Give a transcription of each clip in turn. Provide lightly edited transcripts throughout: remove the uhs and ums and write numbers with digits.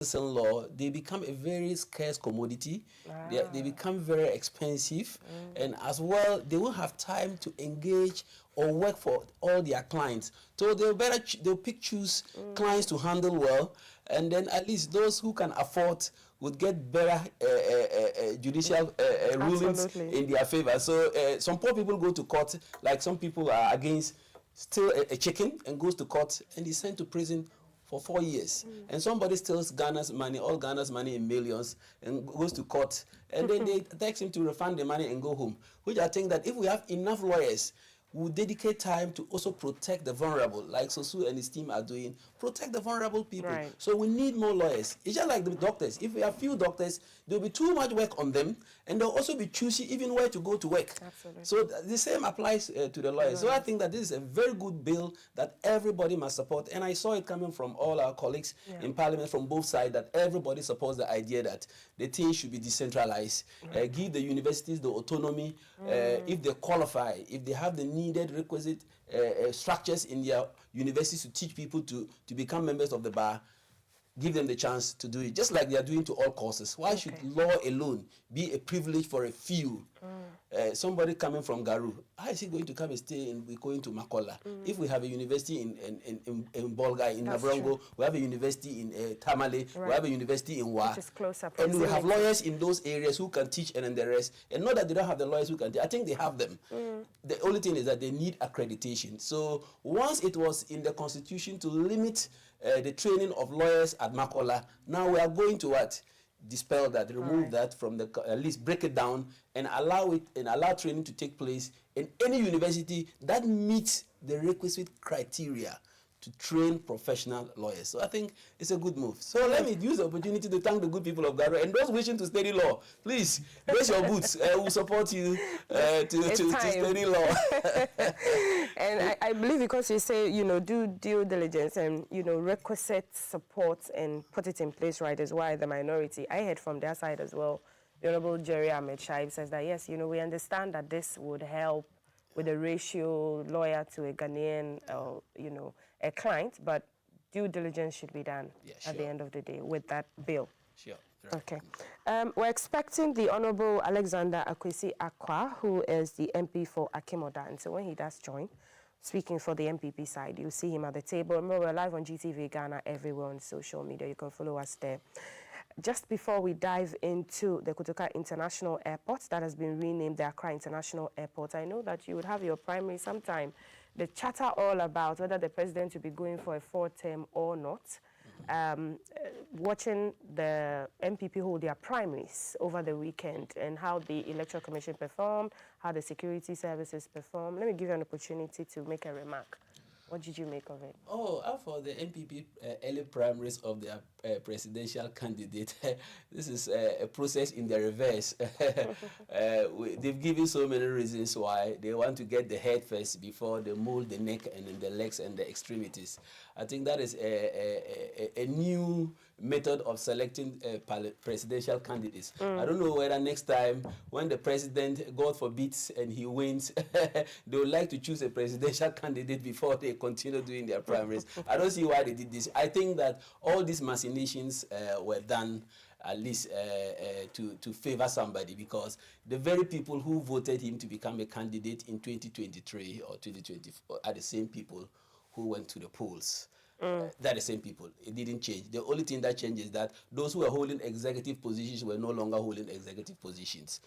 in law, they become a very scarce commodity. They become very expensive, and as well, they won't have time to engage or work for all their clients. So they'll choose clients to handle well, and then at least those who can afford would get better judicial rulings in their favor. So some poor people go to court, like some people are against steal a chicken and goes to court and is sent to prison for 4 years. And somebody steals Ghana's money, all Ghana's money in millions, and goes to court, and then they text him to refund the money and go home. Which I think that if we have enough lawyers who dedicate time to also protect the vulnerable, like Sosu and his team are doing, protect the vulnerable people. Right. So we need more lawyers. It's just like the doctors. If we have few doctors, there will be too much work on them, and they'll also be choosy even where to go to work. Absolutely. So the same applies to the lawyers. So I think that this is a very good bill that everybody must support, and I saw it coming from all our colleagues in Parliament from both sides, that everybody supports the idea that the thing should be decentralized, give the universities the autonomy, if they qualify, if they have the needed requisite structures in their universities to teach people to become members of the bar, give them the chance to do it, just like they are doing to all courses. Why should law alone be a privilege for a few? Somebody coming from Garu, how is he going to come and stay and be going to Makola? If we have a university in Bolga, in Nabrongo, we have a university in Tamale, we have a university in Wa, and we have lawyers in those areas who can teach and the rest. And not that they don't have the lawyers who can teach. I think they have them. The only thing is that they need accreditation. So once it was in the constitution to limit the training of lawyers at Makola, now we are going to what? Dispel that, remove that from the, at least break it down and allow it, and allow training to take place in any university that meets the requisite criteria to train professional lawyers. So I think it's a good move. So let me use the opportunity to thank the good people of Garo, and those wishing to study law, please raise your boots. We'll support you to study law. And I believe, because you say, you know, do due diligence and, you know, requisite support and put it in place, right, is why the minority, I heard from their side as well, the Honorable Jerry Ahmed Shaib says that, yes, you know, we understand that this would help with the ratio lawyer to a Ghanaian, you know, a client, but due diligence should be done at the end of the day with that bill. Sure. Right. Okay. We're expecting the Honorable Alexander Akwesi Akwa, who is the MP for Akimoda. And so when he does join, speaking for the MPP side, you'll see him at the table. Remember, we're live on GTV Ghana everywhere on social media. You can follow us there. Just before we dive into the Kotoka International Airport that has been renamed the Accra International Airport, I know that you would have your primary sometime. The chatter all about whether the president will be going for a 4th term or not. Watching the MPP hold their primaries over the weekend and how the Electoral Commission performed, how the security services performed. Let me give you an opportunity to make a remark. What did you make of it? Oh, for the MPP early primaries of their presidential candidate, this is a process in the reverse. They've given so many reasons why they want to get the head first before they mold the neck and then the legs and the extremities. I think that is a new method of selecting presidential candidates. I don't know whether next time when the president, God forbid, and he wins, they would like to choose a presidential candidate before they continue doing their primaries. I don't see why they did this. I think that all these machinations were done at least to favor somebody, because the very people who voted him to become a candidate in 2023 or 2024 are the same people who went to the polls. They're the same people. It didn't change. The only thing that changed is that those who were holding executive positions were no longer holding executive positions.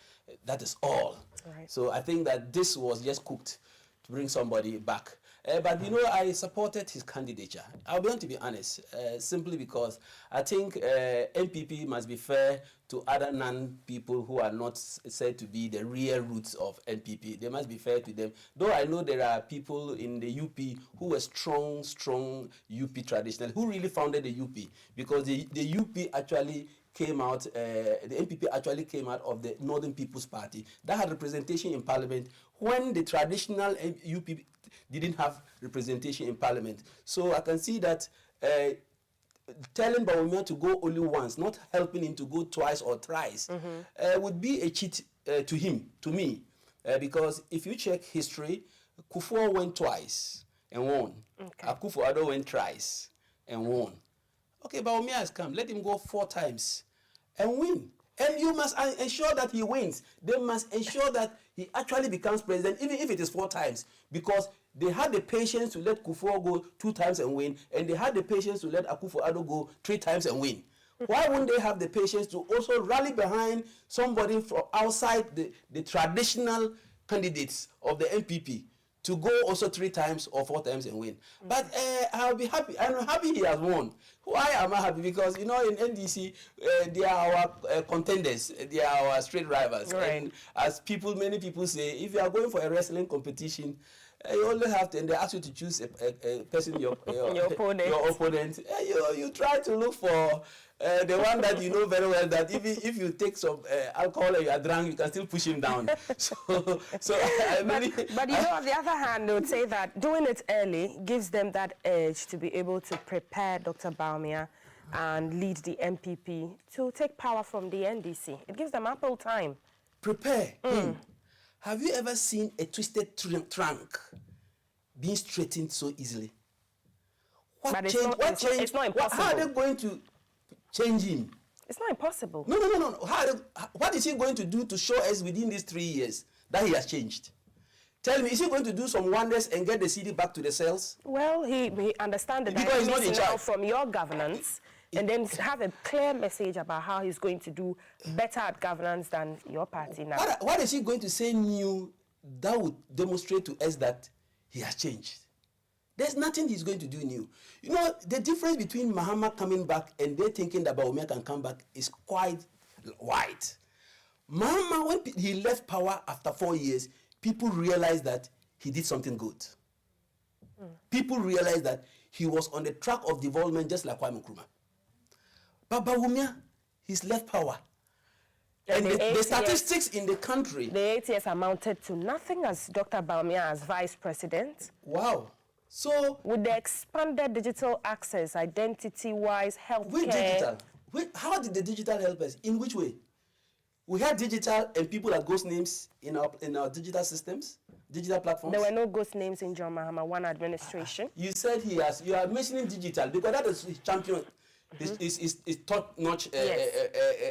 That is all. Right. So I think that this was just cooked to bring somebody back. But, you know, I supported his candidature. I'll be to be honest, simply because I think MPP must be fair to other non-people who are not said to be the real roots of NPP. They must be fair to them. Though I know there are people in the UP who were strong UP traditional, who really founded the UP, because the UP actually came out, the NPP actually came out of the Northern People's Party that had representation in Parliament when the traditional UP didn't have representation in Parliament. So I can see that telling Bawumia to go only once, not helping him to go twice or thrice, would be a cheat to him, to me. Because if you check history, Kufuor went twice and won. Okay. Akufo-Addo went thrice and won. Okay, Bawumia has come. Let him go 4 times and win. And you must ensure that he wins. They must ensure that he actually becomes president, even if it is 4 times. Because they had the patience to let Kufuor go 2 times and win, and they had the patience to let Akufo-Addo go 3 times and win. Why wouldn't they have the patience to also rally behind somebody from outside the traditional candidates of the NPP to go also 3 times or 4 times and win? But I'll be happy. I'm happy he has won. Why am I happy? Because, you know, in NDC, they are our contenders. They are our straight rivals. Right. And as many people say, if you are going for a wrestling competition, you only have to, and they ask you to choose a person, your opponent. Your opponent. You try to look for the one that you know very well, that if you take some alcohol and you are drunk, you can still push him down. But you know, on the other hand, they would say that doing it early gives them that edge to be able to prepare Dr. Bawumia and lead the MPP to take power from the NDC. It gives them ample time. Prepare him. Have you ever seen a twisted trunk being straightened so easily? It's not impossible. How are they going to change him? It's not impossible. No. What is he going to do to show us within these 3 years that he has changed? Tell me, is he going to do some wonders and get the city back to the cells? Well, he understands the dynamics now from your governance, and then have a clear message about how he's going to do better at governance than your party now. What is he going to say new that would demonstrate to us that he has changed? There's nothing he's going to do new. You know, the difference between Mahama coming back and they thinking that Bawumia can come back is quite wide. Mahama, when he left power after 4 years, people realized that he did something good. People realized that he was on the track of development just like Kwame Nkrumah. But Bawumia, he's left power. And the statistics in the country... The 8 years amounted to nothing as Dr. Bawumia as vice president. Wow. So... with the expanded digital access, identity-wise, healthcare... With digital? How did the digital help us? In which way? We had digital and people had ghost names in our digital systems, digital platforms. There were no ghost names in John Mahama one administration. You said you are mentioning digital because that is his champion. Is top-notch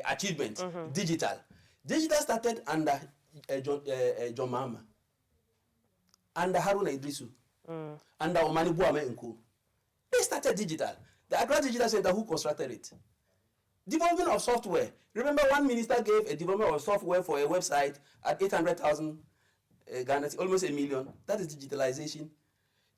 achievement. Digital started under John Mahama, under Haruna Idrisu, under Omani Buame Nko. They started digital. The Accra Digital Center, who constructed it? Development of software. Remember, one minister gave a development of software for a website at 800,000 Ghana, almost $1 million. That is digitalization.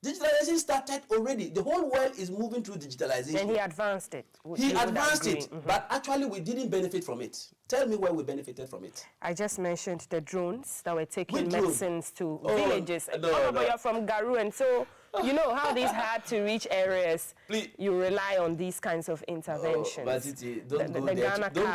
Digitalization started already. The whole world is moving through digitalization. And he advanced it. He advanced it, but actually we didn't benefit from it. Tell me where we benefited from it. I just mentioned the drones that were taking medicines to villages. No. You're from Garu, and so you know how these hard-to-reach areas, you rely on these kinds of interventions. But don't go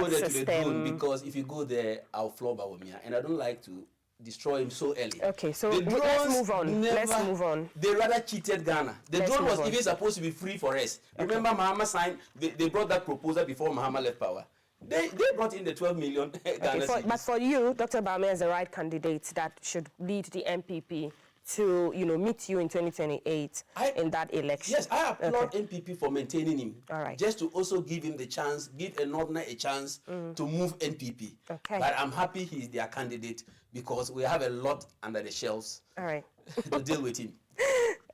there to the drone, because if you go there, I'll floor Bawumia, and I don't like to destroy him so early. Okay, so let's move on. Let's move on. They rather cheated Ghana. The drone was even supposed to be free for us. Okay. Remember, Mahama signed, they brought that proposal before Mahama left power. They brought in the 12 million Ghana cedis. But for you, Dr. Bawumia is the right candidate that should lead the MPP to, meet you in 2028 in that election. Yes, I applaud NPP for maintaining him. All right. Just to also give him the chance, give a Northerner a chance to move NPP. Okay. But I'm happy he's their candidate because we have a lot under the shelves to deal with him.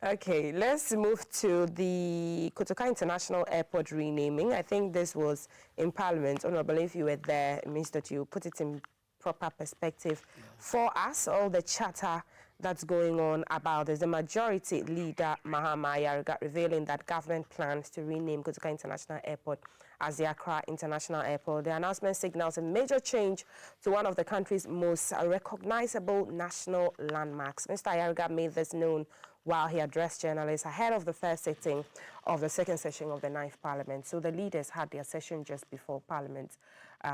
Okay, let's move to the Kotoka International Airport renaming. I think this was in Parliament. Honorable, if you were there, it means that you put it in proper perspective for us, all the chatter that's going on about this. The majority leader, Mahama Ayariga, revealing that government plans to rename Kotoka International Airport as the Accra International Airport. The announcement signals a major change to one of the country's most recognizable national landmarks. Mr. Ayariga made this known while he addressed journalists ahead of the first sitting of the second session of the 9th Parliament. So the leaders had their session just before Parliament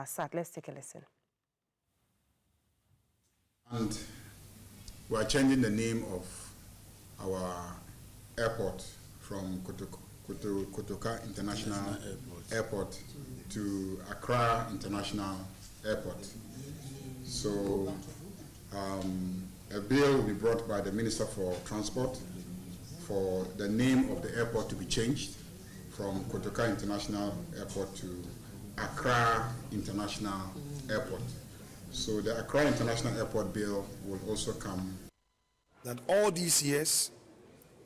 sat. Let's take a listen. And we are changing the name of our airport from Kotoka International Airport to Accra International Airport. So a bill will be brought by the Minister for Transport for the name of the airport to be changed from Kotoka International Airport to Accra International Airport. So the Accra International Airport bill will also come. That all these years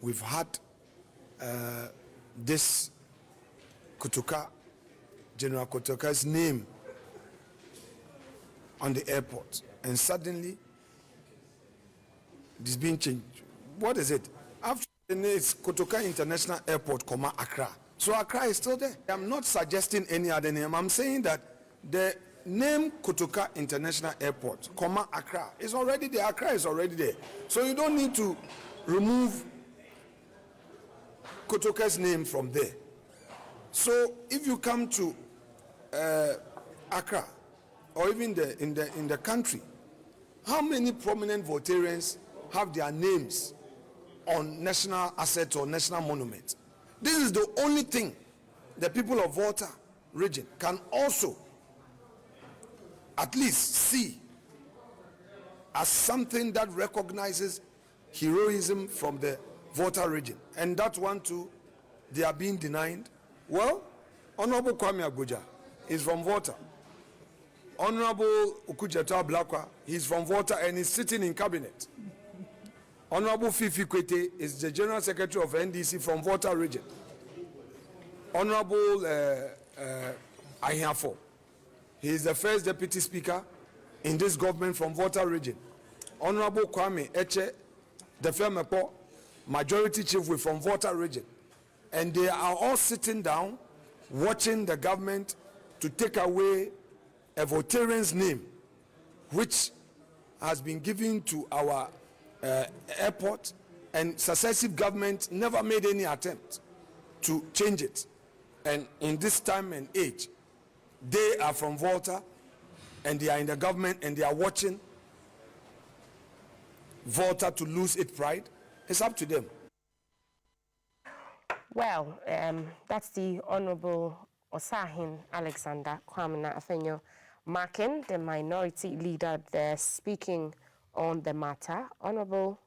we've had this Kotoka, General Kotoka's name on the airport, and suddenly it's being changed. What is it? After it's Kotoka International Airport, Accra. So Accra is still there. I'm not suggesting any other name. I'm saying that the name Kotoka International Airport, Accra is already there. Accra is already there. So you don't need to remove Kotoka's name from there. So if you come to Accra, or even in the country, how many prominent Voltarians have their names on national assets or national monuments? This is the only thing the people of Volta region can also at least see as something that recognizes heroism from the Volta region. And that one too, they are being denied. Well, Honorable Kwame Abuja is from Volta. Honorable Ukujeto Ablakwa, he's from Volta and he's sitting in cabinet. Honorable Fifi Kwete is the General Secretary of NDC from Volta region. Honorable Ahiafo, he is the first Deputy Speaker in this government from Volta region. Honorable Kwame Eche, the Femepo, Majority Chief with from Volta region. And they are all sitting down watching the government to take away a Voltarian's name, which has been given to our airport, and successive governments never made any attempt to change it. And in this time and age, they are from Volta and they are in the government and they are watching Volta to lose its pride. It's up to them. Well, that's the Honorable Osahin Alexander Kwame Afenyo Markin, the minority leader there, speaking on the matter. Honorable,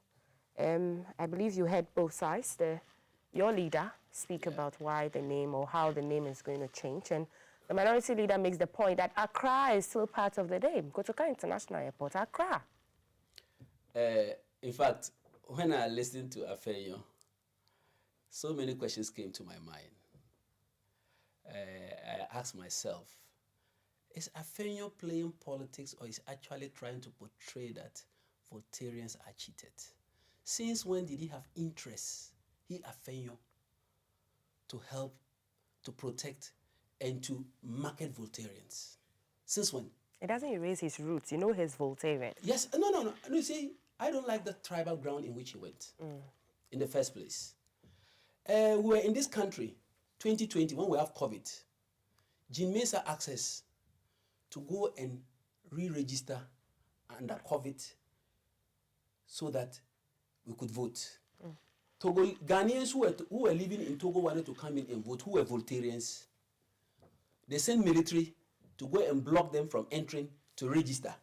I believe you heard both sides. Your leader speak about why the name or how the name is going to change, and the minority leader makes the point that Accra is still part of the name. Kotoka International Airport, Accra. In fact, when I listened to Afenyo, so many questions came to my mind. I asked myself, is Afenyo playing politics or is actually trying to portray that Voltarians are cheated? Since when did he have interest, he Afenyo, to help, to protect, and to market Voltarians? Since when? It doesn't erase his roots. You know he's Voltarian. Yes, no. You see, I don't like the tribal ground in which he went in the first place. We were in this country, 2020, when we have COVID. Jean Mesa access to go and re-register under COVID so that we could vote. Togo Ghanaians who were living in Togo wanted to come in and vote, who were Voltarians. They sent military to go and block them from entering to register.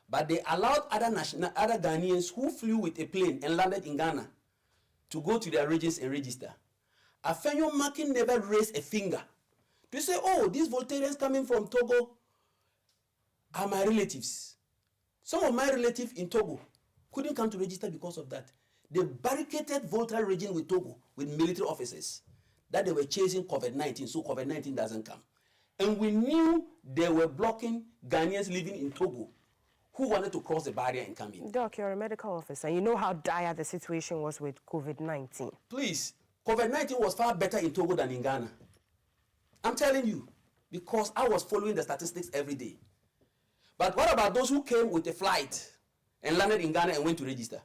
But they allowed other Ghanaians who flew with a plane and landed in Ghana to go to their regions and register. Afenyo Markin never raised a finger to say, oh, these Voltarians coming from Togo are my relatives. Some of my relatives in Togo couldn't come to register because of that. They barricaded Volta region with Togo, with military officers, that they were chasing COVID-19, so COVID-19 doesn't come. And we knew they were blocking Ghanaians living in Togo who wanted to cross the barrier and come in. Doc, you're a medical officer. You know how dire the situation was with COVID-19. Please, COVID-19 was far better in Togo than in Ghana. I'm telling you, because I was following the statistics every day. But what about those who came with a flight and landed in Ghana and went to register?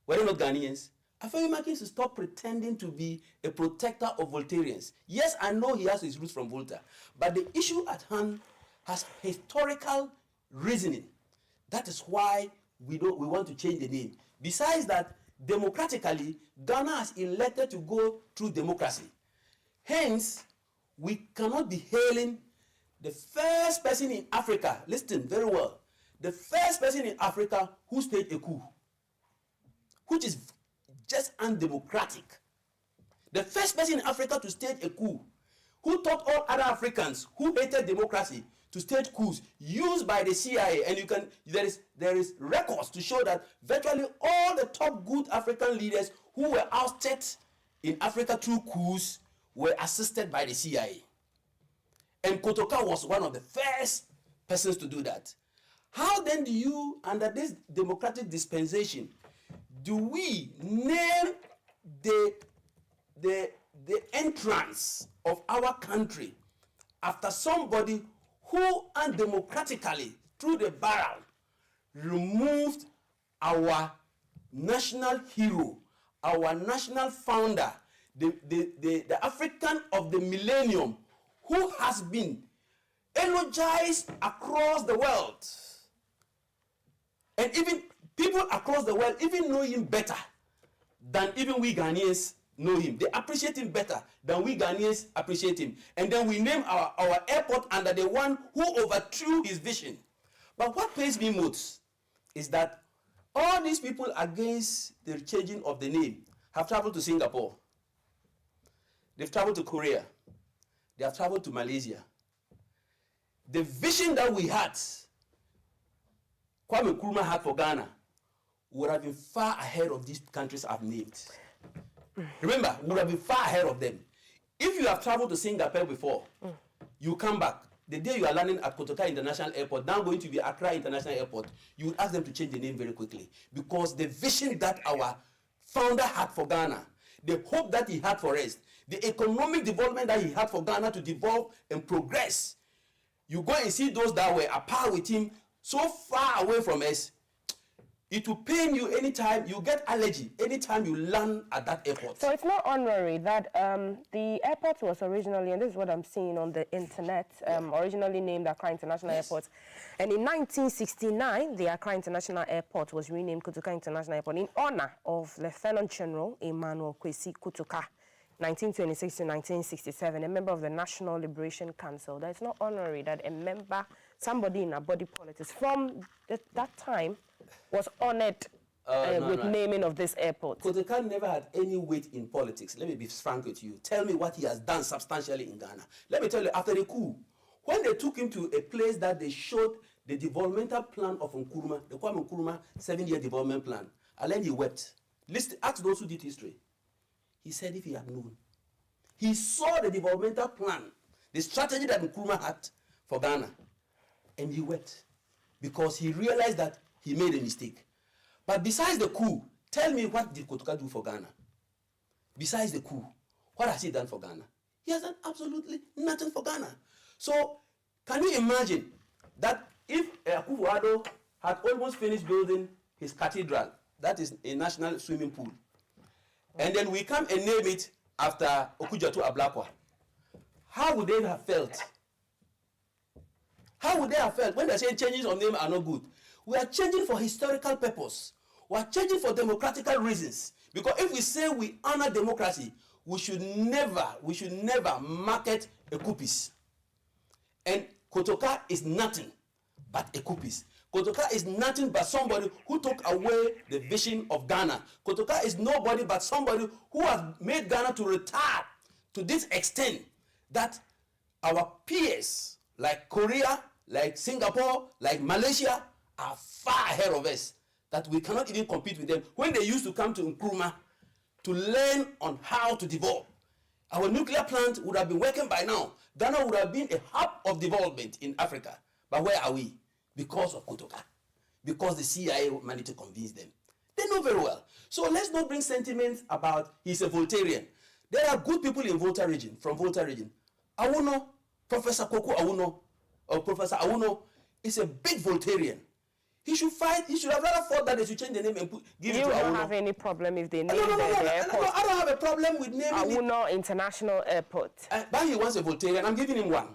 Were they not Ghanaians? Afenyo Markin should stop pretending to be a protector of Voltarians. Yes, I know he has his roots from Volta, but the issue at hand has historical reasoning. That is why we want to change the name. Besides that, democratically, Ghana has elected to go through democracy. Hence, we cannot be hailing the first person in Africa, listen very well, the first person in Africa who staged a coup, which is just undemocratic. The first person in Africa to stage a coup, who taught all other Africans who hated democracy to stage coups used by the CIA. And there is records to show that virtually all the top good African leaders who were ousted in Africa through coups were assisted by the CIA. And Kotoka was one of the first persons to do that. How then do you, under this democratic dispensation, do we name the entrance of our country after somebody who undemocratically, through the barrel, removed our national hero, our national founder, the African of the millennium, who has been eulogized across the world? And even people across the world even know him better than even we Ghanaians know him. They appreciate him better than we Ghanaians appreciate him. And then we name our airport under the one who overthrew his vision. But what pains me most is that all these people against the changing of the name have traveled to Singapore. They've traveled to Korea. They have traveled to Malaysia. The vision that we had, Kwame Nkrumah had for Ghana, would have been far ahead of these countries I've named. Remember, would have been far ahead of them. If you have traveled to Singapore before, you come back. The day you are landing at Kotoka International Airport, now going to be Accra International Airport, you would ask them to change the name very quickly. Because the vision that our founder had for Ghana, the hope that he had for us, the economic development that he had for Ghana to develop and progress, you go and see those that were apart with him so far away from us, it will pain you anytime you get allergy, anytime you land at that airport. So it's not honorary that the airport was originally, and this is what I'm seeing on the internet, originally named Accra International Airport. And in 1969, the Accra International Airport was renamed Kotoka International Airport in honor of Lieutenant General Emmanuel Kwesi Kotoka, 1926 to 1967, a member of the National Liberation Council. That it's not honorary that a member, somebody in a body politics from that time, was honored with naming of this airport. Kotoka never had any weight in politics. Let me be frank with you. Tell me what he has done substantially in Ghana. Let me tell you, after the coup, when they took him to a place that they showed the developmental plan of Nkrumah, the Kwame Nkrumah 7-year development plan, and then he wept. Ask those who did history. He said if he had known. He saw the developmental plan, the strategy that Nkrumah had for Ghana, and he wept because he realized that he made a mistake. But besides the coup, tell me, what did Kotoka do for Ghana? Besides the coup, what has he done for Ghana? He has done absolutely nothing for Ghana. So, can you imagine that if Akufo-Addo had almost finished building his cathedral, that is a national swimming pool, and then we come and name it after Okudzeto Ablakwa, how would they have felt? How would they have felt when they say changes of name are not good? We are changing for historical purpose. We are changing for democratical reasons. Because if we say we honor democracy, we should never market a coupist. And Kotoka is nothing but a coupist. Kotoka is nothing but somebody who took away the vision of Ghana. Kotoka is nobody but somebody who has made Ghana to retire to this extent that our peers like Korea, like Singapore, like Malaysia are far ahead of us, that we cannot even compete with them. When they used to come to Nkrumah to learn on how to develop, our nuclear plant would have been working by now. Ghana would have been a hub of development in Africa. But where are we? Because of Kotoka. Because the CIA managed to convince them. They know very well. So let's not bring sentiments about he's a Voltairean. There are good people in Volta region, from Volta region. Awuno, Professor Koko Awuno, or Professor Awuno is a big Voltairean. He should have rather thought that they should change the name and give it to Awuno. You don't have any problem if they name the airport? No, I don't have a problem with naming Awuno International Airport. But he wants a Voltairean. I'm giving him one.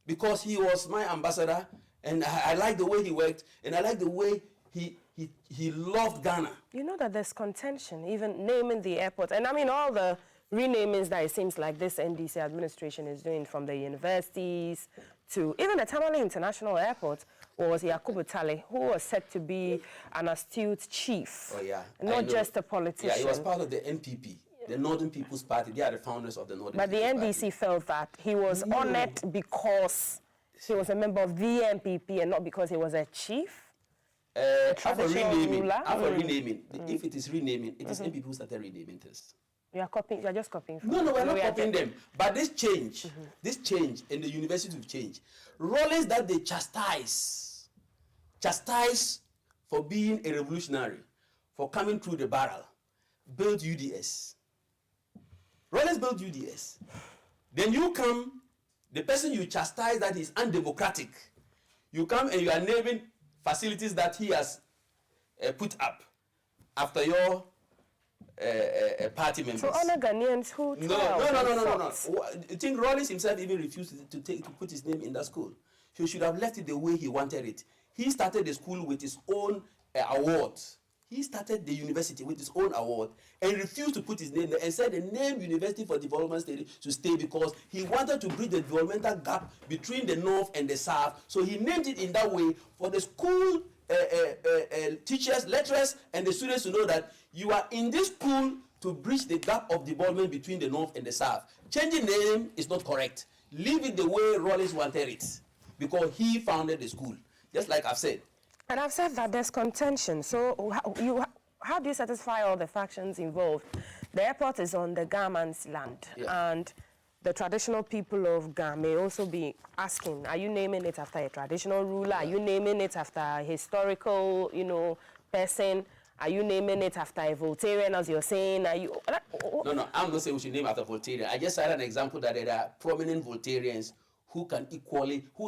Because he was my ambassador, and I like the way he worked, and I like the way he loved Ghana. You know that there's contention, even naming the airport. And I mean, all the renamings that it seems like this NDC administration is doing, from the universities to even the Tamale International Airport, was Yakubu Tale, who was said to be an astute chief. Oh, yeah. Not just a politician. Yeah, he was part of the NPP. the Northern People's Party. They are the founders of the Northern But the People's NDC Party. felt that he was honored because he was a member of the MPP and not because he was a chief. Traditional renaming. ruler. After renaming, if it is renaming, it is MPP who started renaming this. You are just copying. From No, we're not we are copying them. But this change in the university will change. Rollins that they chastise for being a revolutionary, for coming through the barrel, built UDS. Rollins built UDS. Then you come, the person you chastise that is undemocratic, you come and you are naming facilities that he has put up after your party members. To honor Ghanaians who No. I think Rollins himself even refused to put his name in that school. He should have left it the way he wanted it. He started the school with his own award. He started the university with his own award and refused to put his name there and said the name University for Development Study should stay because he wanted to bridge the developmental gap between the North and the South. So he named it in that way for the school teachers, lecturers, and the students to know that you are in this school to bridge the gap of development between the North and the South. Changing name is not correct. Leave it the way Rollins wanted it because he founded the school, just like I've said. And I've said that there's contention. So how do you satisfy all the factions involved? The airport is on the Ga man's land, and the traditional people of Ga may also be asking, are you naming it after a traditional ruler? Are you naming it after a historical, person? Are you naming it after a Voltairean, as you're saying? Are you? No, I'm not saying we should name after Voltaire. I just had an example that there are prominent Voltaireans who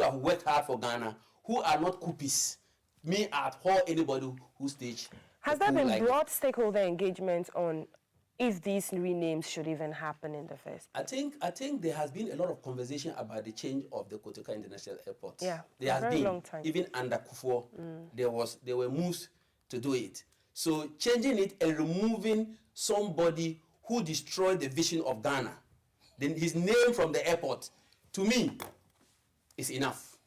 have worked hard for Ghana, who are not coupists. Me at or anybody who stage. Has there been broad stakeholder engagement on if these renames should even happen in the first place? I think there has been a lot of conversation about the change of the Kotoka International Airport. Yeah, there has been long time. Even under Kufuor, there were moves to do it. So changing it and removing somebody who destroyed the vision of Ghana, then his name from the airport, to me, is enough.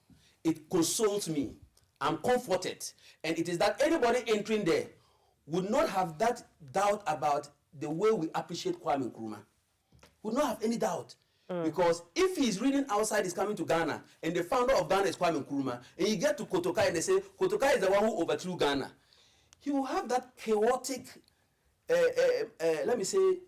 It consoles me. I'm comforted, and it is that anybody entering there would not have that doubt about the way we appreciate Kwame Nkrumah. Would not have any doubt. Because if he's reading outside, he's coming to Ghana, and the founder of Ghana is Kwame Nkrumah, and you get to Kotoka and they say, Kotoka is the one who overthrew Ghana. He will have that chaotic, let me say...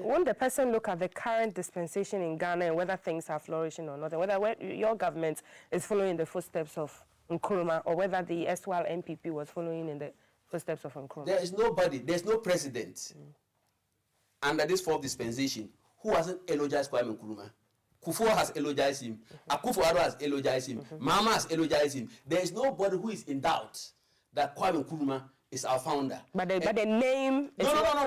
Won't the person look at the current dispensation in Ghana and whether things are flourishing or not, and whether your government is following the footsteps of Nkrumah, or whether the erstwhile MPP was following in the footsteps of Nkrumah? There's no president under this fourth dispensation who hasn't eulogized Kwame Nkrumah. Kufuor has eulogized him. Akufo-Addo has eulogized him. Mahama has eulogized him. There is nobody who is in doubt that Kwame Nkrumah is our founder. But the name... No.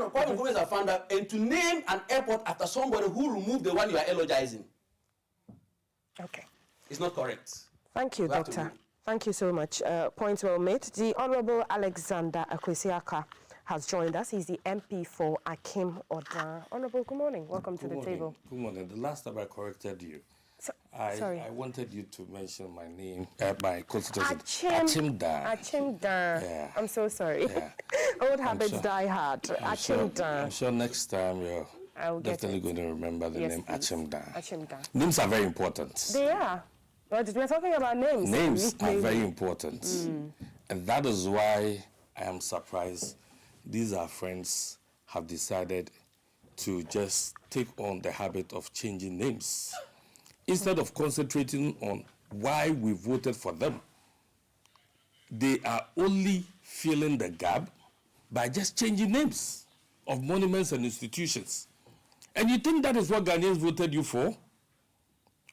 Kwame Nkrumah is our founder. And to name an airport after somebody who removed the one you are eulogizing, okay, it's not correct. Thank you, Doctor. Thank you so much. Point well made. The Honorable Alexander Akwesi Akwa has joined us. He's the MP for Akim Odan. Honorable, good morning. Welcome to the table. Good morning. The last time I corrected you, sorry. I wanted you to mention my name, my constituency. Achimda. Yeah. I'm so sorry. Yeah. Old habits die hard. Achimda. I'm sure next time you're definitely going to remember the name Achimda. Achimda. Names are very important. They are. But we're talking about names. Names are very important. And that is why I am surprised these our friends have decided to just take on the habit of changing names. Instead of concentrating on why we voted for them, they are only filling the gap by just changing names of monuments and institutions. And you think that is what Ghanaians voted you for?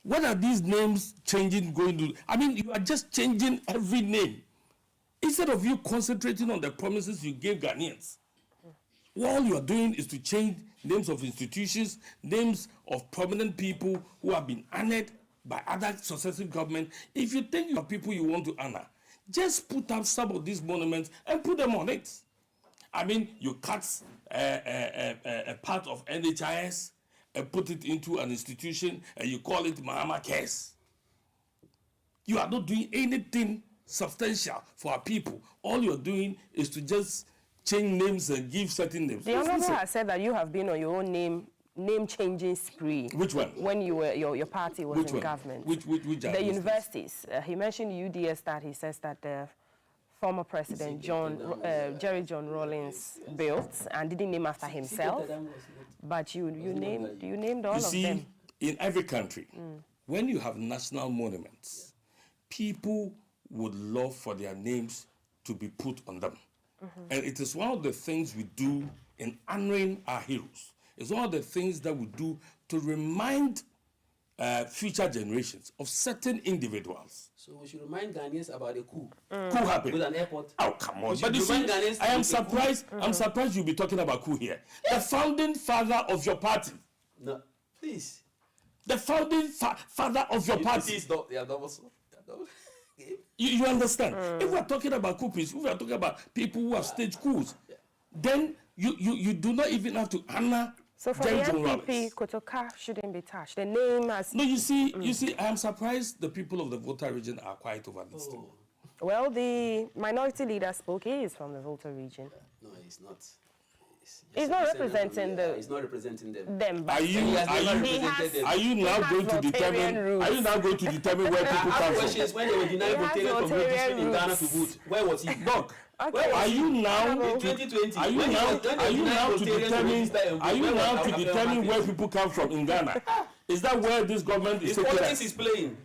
What are these names changing going to? I mean, you are just changing every name. Instead of you concentrating on the promises you gave Ghanaians, all you are doing is to change names of institutions, names of prominent people who have been honored by other successive governments. If you think you are people you want to honor, just put up some of these monuments and put them on it. I mean, you cut a part of NHIS and put it into an institution and you call it Mahama Cares. You are not doing anything substantial for our people. All you're doing is to just change names and give certain names. The Honorable has said that you have been on your own name changing spree. Which one? When you were your party was Which in one? government. Which the universities. He mentioned UDS that he says that the former president Jerry John Rawlings built and didn't name after himself. But you named all of them. In every country, when you have national monuments, people would love for their names to be put on them. And it is one of the things we do in honoring our heroes. It's one of the things that we do to remind future generations of certain individuals. So we should remind Ghanaians about the coup. Coup happened. With an airport. Oh, come on. But you see, I am surprised. I'm surprised you'll be talking about coup here. The founding father of your party. No, please. The founding father of your party. You understand? If we are talking about coups, if we are talking about people who have staged coups, then you do not even have to honor. So for the MPP, Kotoka shouldn't be touched. The name has... No, you see, I am surprised the people of the Volta region are quiet over this thing. Well, the minority leader spoke. He is from the Volta region. No, he's not. He's not representing the... He's not representing them. Are you now going to determine where people come from? Questions when they were denying Voltarians from registering in Ghana to vote. Where was he? Look. Okay. Are you now in 2020? Are you now to determine where people come from in Ghana? Is that where this government is taking us? Politics is playing.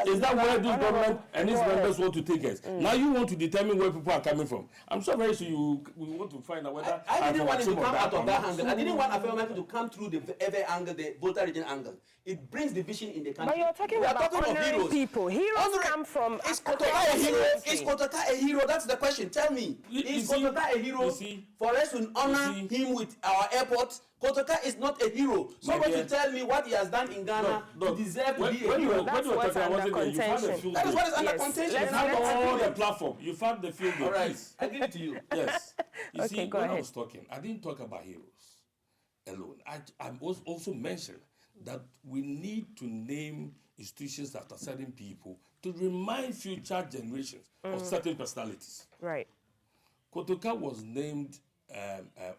Is that where this government and its members want to take us? Now you want to determine where people are coming from. I'm so very sure we want to find out whether... I didn't want it to come out of that angle. I didn't want Afro-American to come through the every angle, the Volta region angle. It brings division in the country. But you're talking about honoring people. Heroes come from... Is Kotoka a hero? Is Kotoka a hero? That's the question. Tell me. Is Kotoka a hero? For us to honor him with our airport, Kotoka is not a hero. Somebody to tell me what he has done in Ghana to deserve to be a hero. That's what's under contention. That is what is under contention. You found all the platform. You found the field. All right. I give it to you. Yes. You see, go when ahead. I was talking, I didn't talk about heroes alone. I also mentioned that we need to name institutions after certain people to remind future generations of certain personalities. Right. Kotoka was named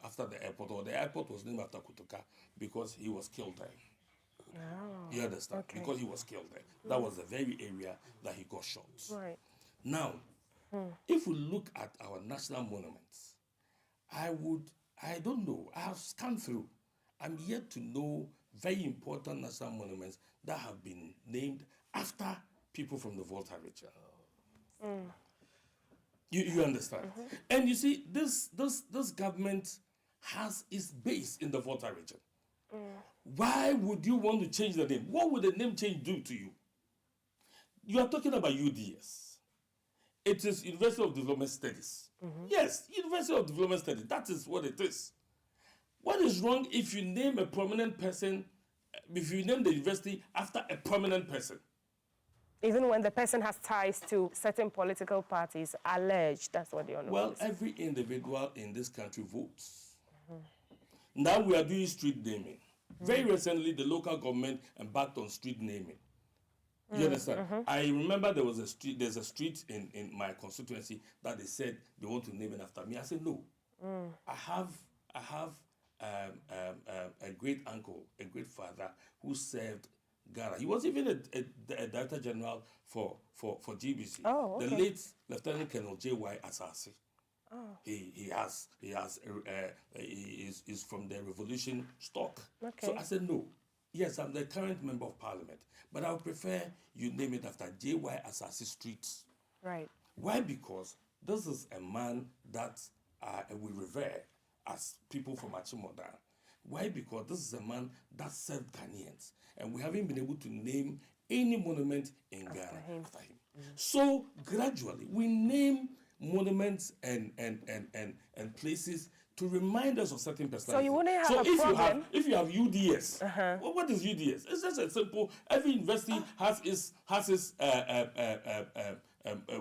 after the airport, or the airport was named after Kotoka because he was killed there. Oh, You understand? okay. Because he was killed there. That was the very area that he got shot. Right. Now, if we look at our national monuments, I don't know, I have scanned through. I'm yet to know very important national monuments that have been named after people from the Volta region. You understand? And you see, this government has its base in the Volta region. Why would you want to change the name? What would the name change do to you? You are talking about UDS. It is University of Development Studies. Yes, University of Development Studies. That is what it is. What is wrong if you name a prominent person, if you name the university after a prominent person? Even when the person has ties to certain political parties, alleged, that's what the honorable Well, every individual in this country votes. Now we are doing street naming. Very recently, the local government embarked on street naming. You understand? I remember there's a street in my constituency that they said they want to name it after me. I said, no. I have a great uncle, a great father who served Ghana. He was even a director general for GBC. Oh, okay. The late Lieutenant Colonel J.Y. Asasi. Oh. He is from the revolution stock. Okay. So I said no. Yes, I'm the current member of parliament, but I would prefer you name it after J.Y. Asasi Street. Right. Why? Because this is a man that we revere as people from Achimota. Why? Because this is a man that served Ghanaians, and we haven't been able to name any monument in Ghana after him. So gradually, we name monuments and places to remind us of certain personalities. So you wouldn't have a problem. If you have UDS, well, what is UDS? It's just a simple. Every university has its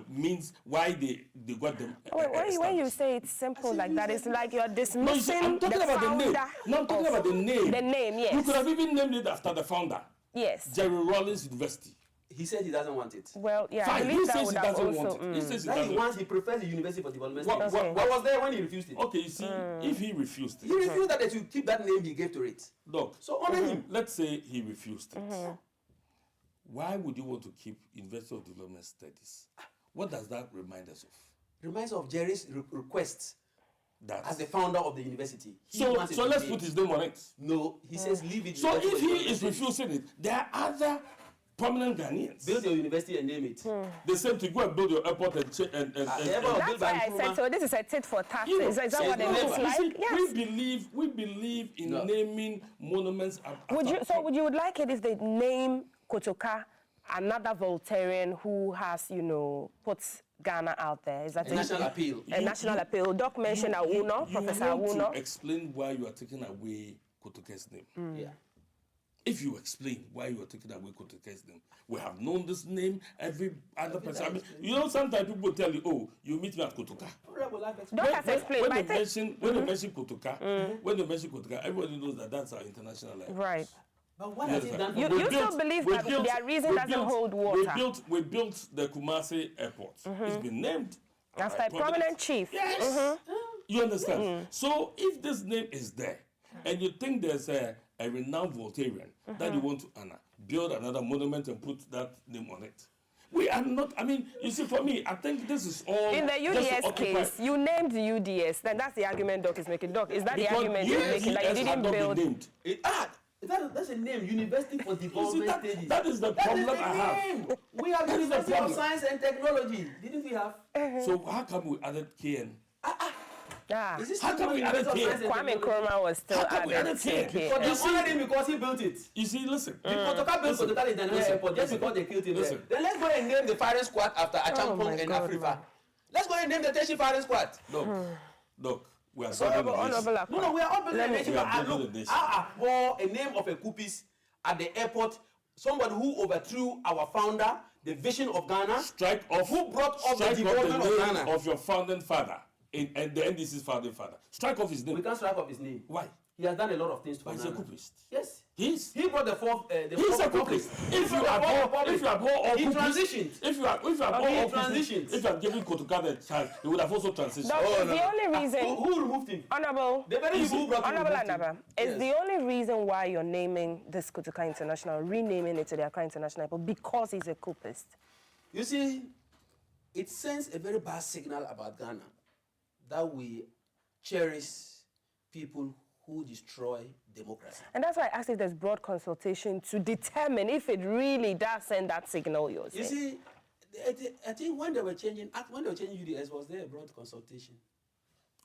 means why they got them. When you say it's simple like that, it's like you're dismissing I'm talking about the name. No, I'm talking about the name. The name, yes. You could have even named it after the founder. Yes. Jerry Rawlings University. He said he doesn't want it. Well, yeah, I Fine, believe he that says would he have doesn't also... want it. He says he That he doesn't. wants, he prefers the University for Development What- Studies. what- I was there when he refused it. Okay, you see, if he refused He it, refused that they should keep that name he gave to it. look, So honor him. let's say he refused it. Why would you want to keep University of Development Studies? What does that remind us of? Reminds of Jerry's request That. as the founder of the university. He So wants it to let's be- put his name on it. No, he says leave it. So University if of he Development is Studies. refusing it, there are other prominent Ghanaians. Build your university and name it. The same to go and build your airport and Airport. That's why I said so. This is a tit for tat. You know, Is that so what it never. looks You like? see, Yes. we believe in No. naming monuments. Would you like it if they name Kotoka another Voltairean who has, put Ghana out there? Is that A national appeal. A national appeal. Doc mentioned Awuno, Professor You want Awuno. to explain why you are taking away Kotoka's name. Yeah. If you explain why you are taking away Kotoka's name, we have known this name, every other person. I mean, sometimes people tell you, oh, you meet me at Kotoka. Doc has explained, When but I they think... mention Kotoka, everybody knows that that's our international line. Right. But what has he done? You still believe that their reason doesn't hold water? We built the Kumasi airport. It's been named After a prominent chief. Yes. You understand? So if this name is there, and you think there's a renowned Voltairean that you want to honor, build another monument and put that name on it. We are not, I mean, you see, for me, I think this is all... In the just to UDS occupy- case, you named the UDS. Then that's the argument Doc is making. Doc, is that the Because argument you're making, that you UDS didn't had not been build... named. That's a name, University for You see, Development Studies. that is the problem That is the I have. name. We have That is the University of problem. Science and Technology. Didn't we have? So how come we added KN? Ah. Is this How still come we University of added Science and Kwame Technology? Nkrumah was still How come we added added to K? KN. But they honored him because he built it. You see, listen. Kotoka built Kotoka International listen, Airport just listen, because they killed him there. listen. Then let's go and name the firing squad after my Achampong and God, Afrifa. man. Let's go and name the Teshi firing squad. Look, we are Honorable Akwa. No, we are all building a nation. We are But building look, a nation. I abhor a name of a Kupis at the airport, somebody who overthrew our founder, the vision of Ghana, Strike off. who brought up the strike off development the of name Ghana. of your founding father and the NDC's founding father. Strike off his We name. can't strike off his name. Why? He has done a lot of things But for he's a Ghana. coupist. Yes. He's He brought the fourth. He's a coupist. If you abhor all he coupists, transitioned. if you abhor he all transitioned. coupists, if you have given Kotoka the chance, he would have also transitioned. Doc, is the only reason... Who removed him? Honorable... The very people who brought him. Honorable removed him. Anaba, is Yes. the only reason why you're naming this Kotoka International, renaming it to the Accra International Airport, because he's a coupist? You see, it sends a very bad signal about Ghana that we cherish people who destroy democracy. And that's why I asked if there's broad consultation to determine if it really does send that signal you're You saying. see, I think when they were changing UDS, was there a broad consultation?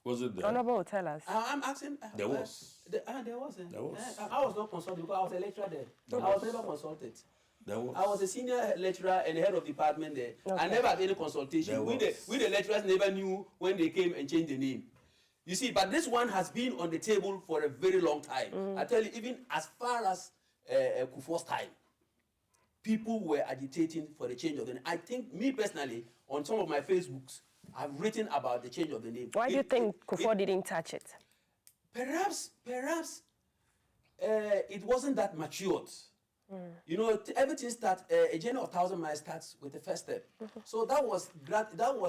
Was it there? Honorable, tell us. I'm asking. There was. There was. There was. I was not consulted because I was a lecturer there. I was never consulted. There was. I was a senior lecturer and head of department there. I never had any consultation. There We the lecturers never knew when they came and changed the name. You see, but this one has been on the table for a very long time. I tell you, even as far as Kufuor's time, people were agitating for the change of the name. I think, me personally, on some of my Facebooks, I've written about the change of the name. Why do you think Kufuor didn't touch it? Perhaps it wasn't that matured. You know, everything starts, a journey of 1,000 miles starts with the first step. So that was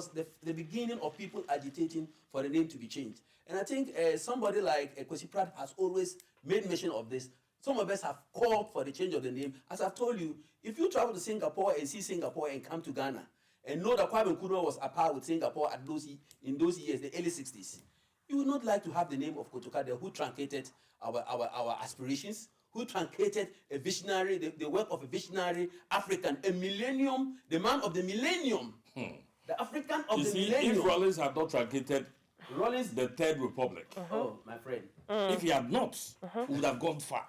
the beginning of people agitating for the name to be changed. And I think somebody like Kwesi Pratt has always made mention of this. Some of us have called for the change of the name. As I've told you, if you travel to Singapore and see Singapore and come to Ghana, and know that Kwame Nkrumah was apart with Singapore in those years, the early 60s, you would not like to have the name of Kotoka there, who truncated our aspirations, who truncated a visionary, the work of a visionary African, a millennium, the man of the millennium, the African of the millennium. If Rollins had not truncated Rollins, the Third Republic, oh, my friend. if he had not, he would have gone far.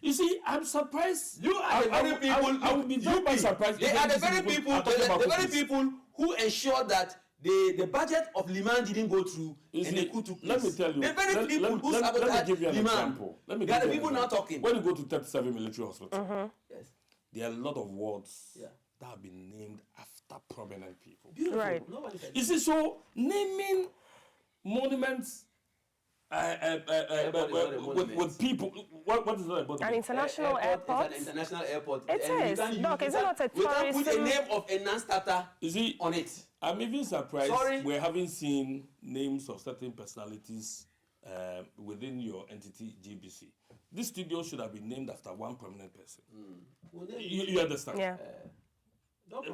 You see, I'm surprised. You are the very people. I would be very much surprised. They if are the these very people. are talking about The very cookies. people who ensured that the budget of Liman didn't go through You and see, the coup took place. let me tell you. The very people who let me sabotaged give you an Liman. example. Let me They are give the you an people now example. talking. When you go to 37 military hospital, Yes. there are a lot of wards Yeah. that have been named after prominent people. Beautiful. Right. Nobody said You see, so naming monuments with people. What is that about? An international airport. It's an international airport. It is. Doc, is it not a we can't put the tourism? name of a non-starter on it. I'm even surprised Sorry? we haven't seen names of certain personalities within your entity, GBC. This studio should have been named after one prominent person. You understand? Yeah.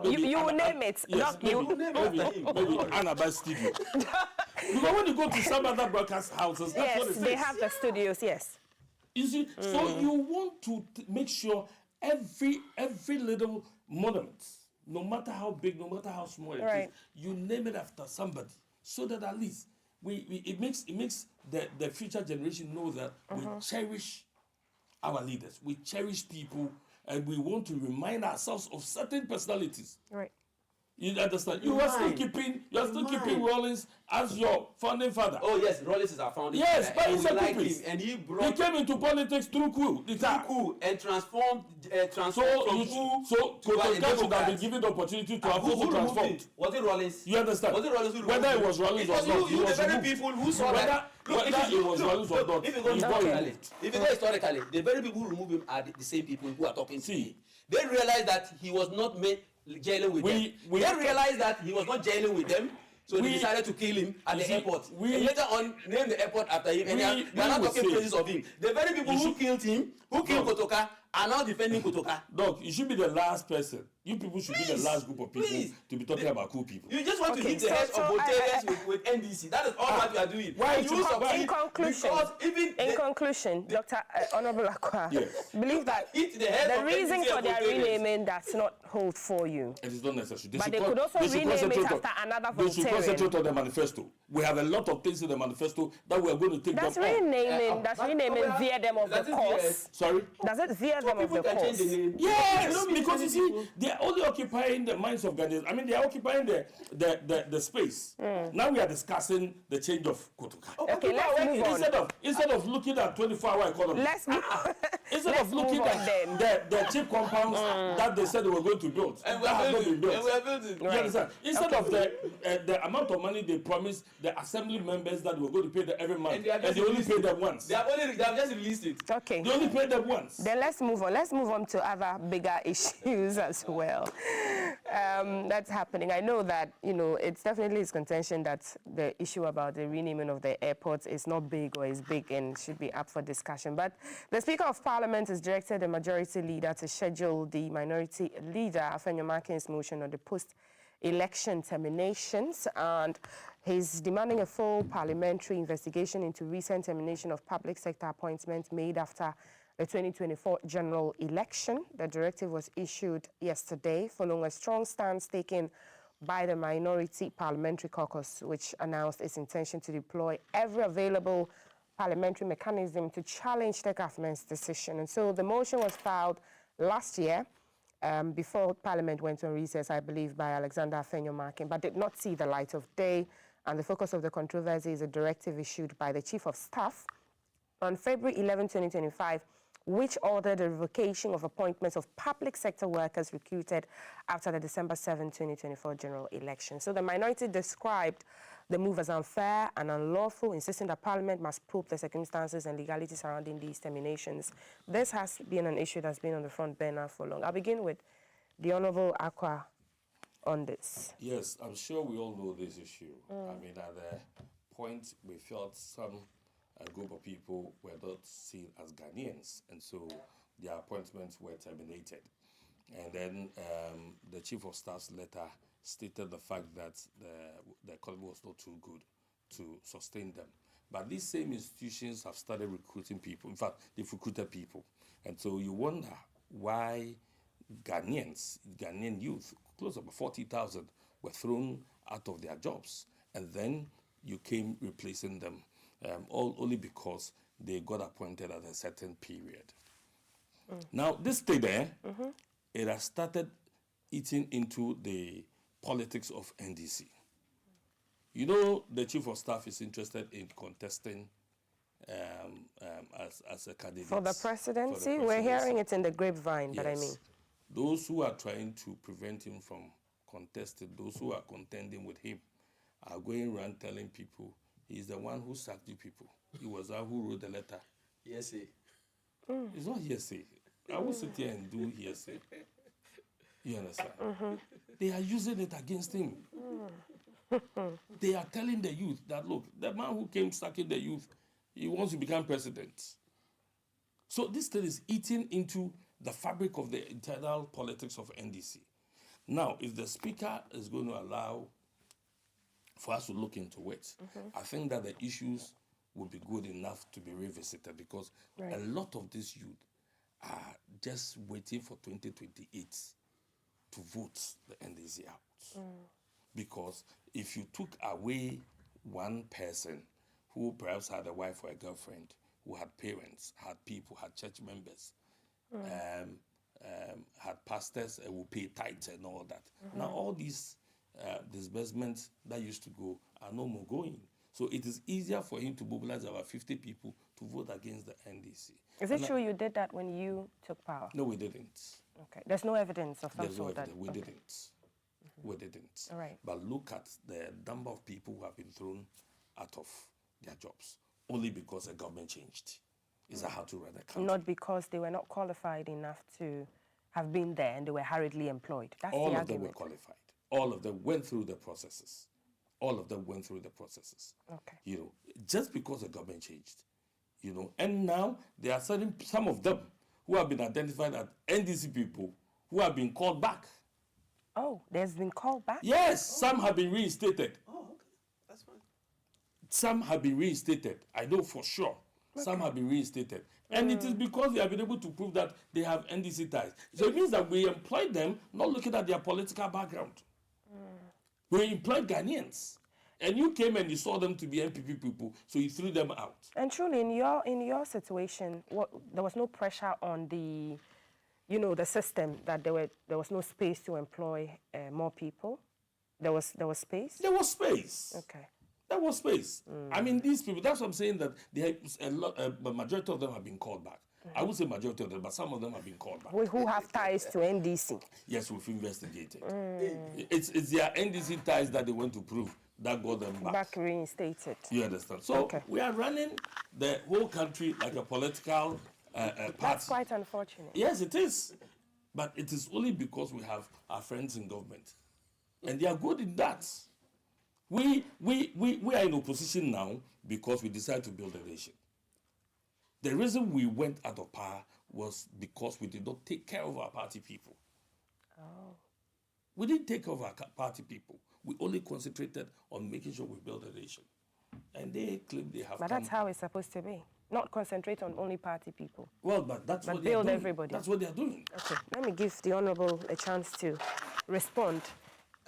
Maybe You will name it. Yes, Doc, maybe Annabelle Studio. Because when you go to some other broadcast houses, that's what it Yes, is. they have the studios, yes. You see, so you want to make sure every little monument, no matter how big, no matter how small it Right. is, you name it after somebody, so that at least it makes the future generation know that we cherish our leaders, we cherish people, and we want to remind ourselves of certain personalities. Right. You understand? You are still keeping Rollins as your founding father. Oh yes, Rollins is our founding. Yes, but he's a like pupil. him, and he He came into politics through coup. and transformed from So coup to a Kotoka should have Democrat. been given the opportunity to have Who also removed transformed. it? Was it Rollins? You understand? Was it Rollins who Whether removed it was Rollins or not, he the was very removed. people who saw Whether that. it was Rollins or not, If you go he was historically, removed. if you go historically, the very people who removed him are the same people who are talking to See. me. They realized that he was not jailing with them. They realized that he was not jailing with them. So they decided to kill him at the airport. And later on, name the airport after him. And they are not talking praises of him. The very people who killed him, who killed Kotoka, are now defending Kotoka. Doc, you should be the last person. You people should be the last group of people to be talking about cool people. You just want to Okay, hit the so- heads so of Botelians with NDC. That is all what you are doing. Why And you will succeed In conclusion, because even in conclusion, Dr. Honorable Akwa, Yes. believe that hit the head the of reason NDC for and their Botelians. renaming does not hold for you. It is not necessary. But they could also rename it after another They should volunteering. concentrate on the manifesto. We have a lot of things in the manifesto that we are going to take Does them on. renaming veer them off the That is course? Sorry? Does it veer them off People the can change the course? name. Yes, You know, because you see, people- they are only occupying the minds of Ghanaians. I mean, they are occupying the space. Now we are discussing the change of Kotoka. Okay, let's move on. Instead of looking at 24-hour economy, Let's move instead let's of looking move on at then. the cheap compounds that they said they were going to build, And that have not been built. And we are building. You understand? Instead of the amount of money they promised the assembly members that they were going to pay them every month, And they have and just they only released paid it. them once. They have just released it. Okay. They only paid them once. Then let's move on. Let's move on to other bigger issues as well. That's happening. I know that, it's definitely his contention that the issue about the renaming of the airports is not big or is big and should be up for discussion. But the Speaker of Parliament has directed the majority leader to schedule the minority leader, Afenyo Makin's motion on the post-election terminations, and he's demanding a full parliamentary investigation into recent termination of public sector appointments made after the 2024 general election. The directive was issued yesterday following a strong stance taken by the Minority Parliamentary Caucus, which announced its intention to deploy every available parliamentary mechanism to challenge the government's decision. And so the motion was filed last year before Parliament went on recess, I believe, by Alexander Afenyo Makin, but did not see the light of day. And the focus of the controversy is a directive issued by the Chief of Staff on February 11, 2025, which ordered the revocation of appointments of public sector workers recruited after the December 7, 2024 general election. So the minority described the move as unfair and unlawful, insisting that Parliament must probe the circumstances and legality surrounding these terminations. This has been an issue that's been on the front burner for long. I'll begin with the Honourable Akwa on this. Yes, I'm sure we all know this issue. I mean, at the point we felt a group of people were not seen as Ghanaians, and so their appointments were terminated. And then the Chief of Staff's letter stated the fact that the economy was not too good to sustain them. But these same institutions have started recruiting people. In fact, they've recruited people. And so you wonder why Ghanaian youth, close to about 40,000, were thrown out of their jobs. And then you came replacing them. Only because they got appointed at a certain period. Now, this thing there, it has started eating into the politics of NDC. You know, the Chief of Staff is interested in contesting as a candidate. For the presidency? We're hearing it in the grapevine, but I mean. Those who are trying to prevent him from contesting, those who are contending with him, are going around telling people, he's the one who sacked you people. It was I who wrote the letter. Hearsay. It's not hearsay. I will sit here and do hearsay. You understand? They are using it against him. They are telling the youth that, look, the man who came sacking the youth, he wants to become president. So this thing is eating into the fabric of the internal politics of NDC. Now, if the speaker is going to allow for us to look into it, I think that the issues would be good enough to be revisited, because a lot of these youth are just waiting for 2028 to vote the NDC out. Because if you took away one person who perhaps had a wife or a girlfriend, who had parents, had people, had church members, had pastors and who pay tithes and all that. Now all these disbursements that used to go are no more going. So it is easier for him to mobilize about 50 people to vote against the NDC. Is it true you did that when you took power? No, we didn't. Okay. There's no evidence of some There's no sort evidence. that... We okay. didn't. We didn't. All right. But look at the number of people who have been thrown out of their jobs only because the government changed. Is that how to run a country? Not because they were not qualified enough to have been there and they were hurriedly employed. That's All the of them argument. were qualified. All of them went through the processes. All of them went through the processes. Okay. You know, just because the government changed. You know, and now there are some of them who have been identified as NDC people who have been called back. Oh, there's been called back? Yes, some have been reinstated. Oh, okay. That's fine. Some have been reinstated. I know for sure. Okay. Some have been reinstated. And it is because they have been able to prove that they have NDC ties. So it means that we employed them not looking at their political background. We employed Ghanaians. And you came and you saw them to be NPP people, so you threw them out. And truly, in your situation, there was no pressure on the, the system that there was no space to employ more people. There was space. There was space. Okay. There was space. I mean, these people. That's what I'm saying. That the majority of them have been called back. I would say majority of them, but some of them have been called back. Who have ties to NDC? Yes, we've investigated. It's their NDC ties that they want to prove that got them back. Back reinstated. You understand? So okay. We are running the whole country like a political party. That's quite unfortunate. Yes, it is. But it is only because we have our friends in government. And they are good in that. We are in opposition now because we decided to build a nation. The reason we went out of power was because we did not take care of our party people. Oh. We didn't take care of our party people. We only concentrated on making sure we build a nation. And they claim they have. But that's how it's supposed to be. Not concentrate on only party people. Well, but that's what they're doing. Build everybody. That's what they're doing. Okay, let me give the Honourable a chance to respond.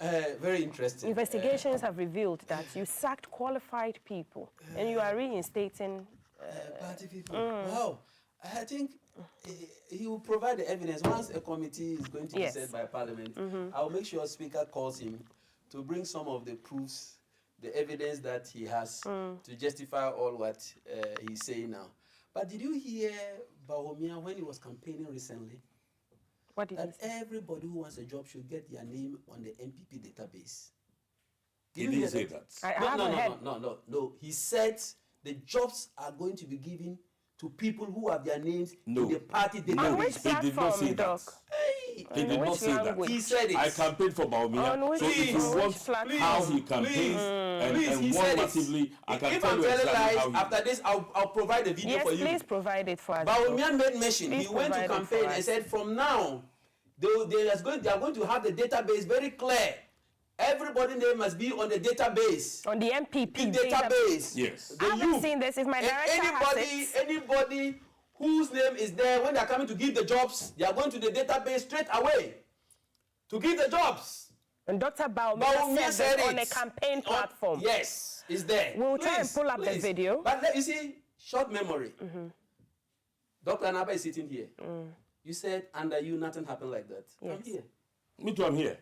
Very interesting. Investigations have revealed that you sacked qualified people and you are reinstating party people. Wow. I think he will provide the evidence. Once a committee is going to be set by Parliament, I'll make sure Speaker calls him to bring some of the proofs, the evidence that he has to justify all what he's saying now. But did you hear Bawumia when he was campaigning recently? What did that he say? Everybody who wants a job should get their name on the MPP database. He didn't say that. No. He said the jobs are going to be given to people who have their names in the party database. On which He did not say that. Hey, He did not say that. He said it. I campaigned for Bawumia. So if you want how he campaigns and won massively, I can tell you exactly how he... After this, I'll provide the video for you. Yes, please provide it for us. Bawumia made mention. He went to campaign and said from now, they are going to have the database very clear. Everybody's name must be on the database. On the MPP database. Yes. I haven't seen this. If my director has it. Anybody whose name is there, when they are coming to give the jobs, they are going to the database straight away to give the jobs. And Dr. Bawumia said it on a campaign platform. Yes, it's there. We'll try and pull up the video. But you see, short memory. Dr. Anaba is sitting here. You said under you nothing happened like that. Yes. I'm here. Me too, I'm here.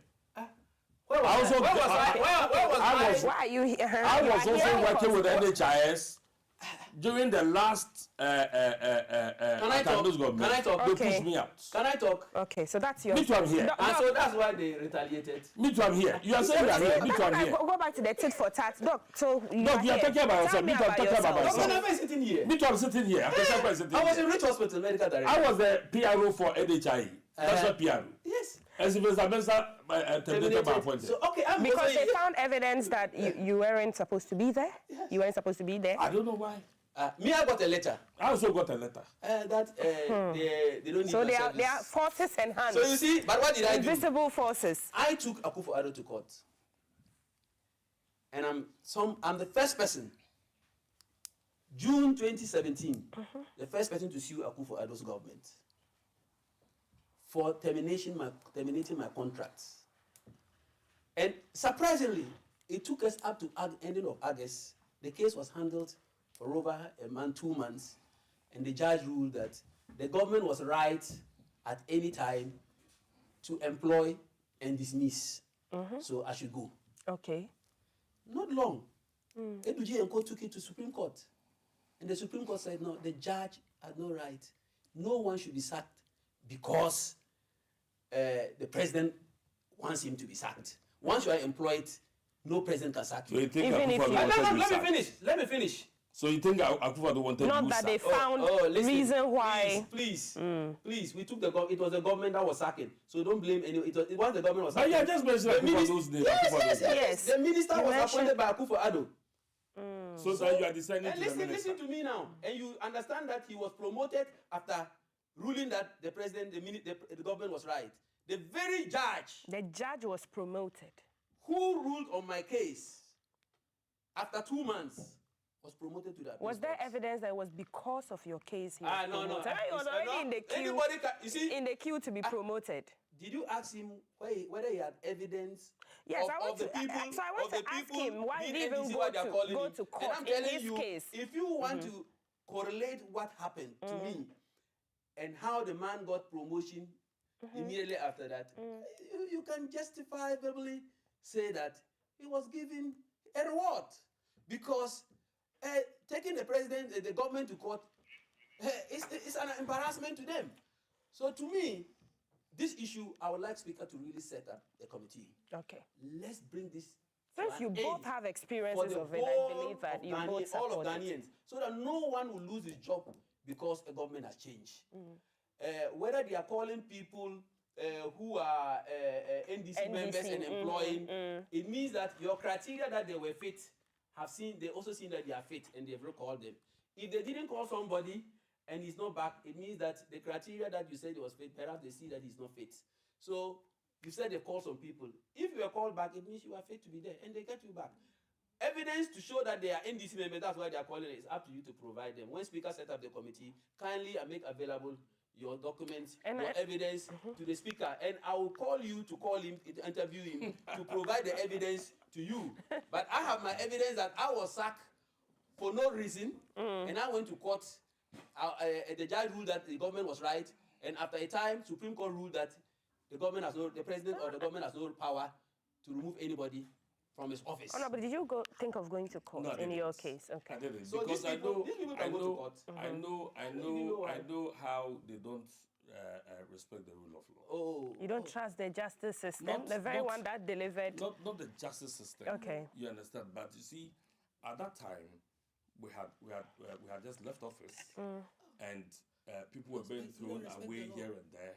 Where was I? Why are you here? I was also working with NHIS. During the last Can I talk? government, Can I talk? they Okay. pushed me out. Can I talk? Okay, so that's your... Me too, I'm here. And so that's why they retaliated. Me too, I'm here. You are saying you are here. Me too, I'm here. Go back to the tit for tat. Doc, so you Doc, are you are here. talking about Tell yourself. me Me too, I'm talking about yourself. myself. When am I sitting here? Me too, I'm sitting here. I'm sitting I was here. in Rich Hospital, medical director. I was the PRO for NHIE. That's not PRO. Yes. As if it's a minister terminated by appointment. So, okay, I'm Because also they found evidence that you weren't supposed to be there. Yes. You weren't supposed to be there. I don't know why. me, I got a letter I also got a letter. that they don't need So your they are service. forces and hands. So you see, but what did I do? Invisible forces. I took Akufo-Addo to court, and I'm the first person. June 2017, the first person to sue Akufo-Addo's government for terminating my contracts. And surprisingly, it took us up to ending of August. The case was handled for over a month, 2 months, and the judge ruled that the government was right at any time to employ and dismiss. So I should go. Okay. Not long. Eduji and Co took it to Supreme Court. And the Supreme Court said, no, the judge had no right. No one should be sacked because the president wants him to be sacked. Once you are employed, no president can sack So you. you think Even if Akufo-Addo you- wanted Let me finish. So you think Akufo-Addo wanted Not you that they sacked? found listen, reason why. Please, we took it was the government that was sacking. So don't blame anyone. It was the government was But sacking. yeah, just mention Akufo-Addo's name. Yes. Yes. The minister You was mentioned- appointed by Akufo-Addo. So that you are deciding And to the minister. listen to me now. And you understand that he was promoted after ruling that the president, the government was right. The very judge The judge was promoted. who ruled on my case after 2 months was promoted to that. Was there evidence that it was because of your case he was No. promoted? He was already in the queue. Anybody can, you see, In the queue to be promoted. did you ask him whether he had evidence Yes, I want of the to- people? so I want of the to ask people him why being he didn't NDC, go why they are to- calling go him? to court And I'm in telling his you, case. if you want to correlate what happened to me and how the man got promotion immediately after that, you can justifiably say that he was given a reward because taking the president, the government to court, it's an embarrassment to them. So to me, this issue, I would like Speaker to really set up a committee. Okay. Let's bring this. Since to you an both end have for experiences the of it, I whole believe that of you Ghanaian- both all support of it. Ghanaians, so that no one will lose his job because a government has changed. Whether they are calling people who are NDC members and employing, it means that your criteria that they were fit they also seen that they are fit and they've recalled them. If they didn't call somebody and he's not back, it means that the criteria that you said he was fit, perhaps they see that he's not fit. So you said they called some people. If you are called back, it means you are fit to be there and they get you back. Evidence to show that they are NDC members, that's why they are calling it. It's up to you to provide them. When Speaker set up the committee, kindly make available your documents, your evidence to the Speaker, and I will call you to call him, to interview him, to provide the evidence to you. But I have my evidence that I was sacked for no reason, and I went to court. The judge ruled that the government was right, and after a time, Supreme Court ruled that the president or the government has no power to remove anybody from his office. Oh, no, but did you think of going to court No, I in didn't. your case? Okay. I didn't. So Because these people can go to court. I know how they don't respect the rule of law. Oh, You don't trust the justice system, Not- the very not- one that delivered. Not the justice system. Okay. You understand? But you see, at that time, we had just left office, and people were being thrown away here and there,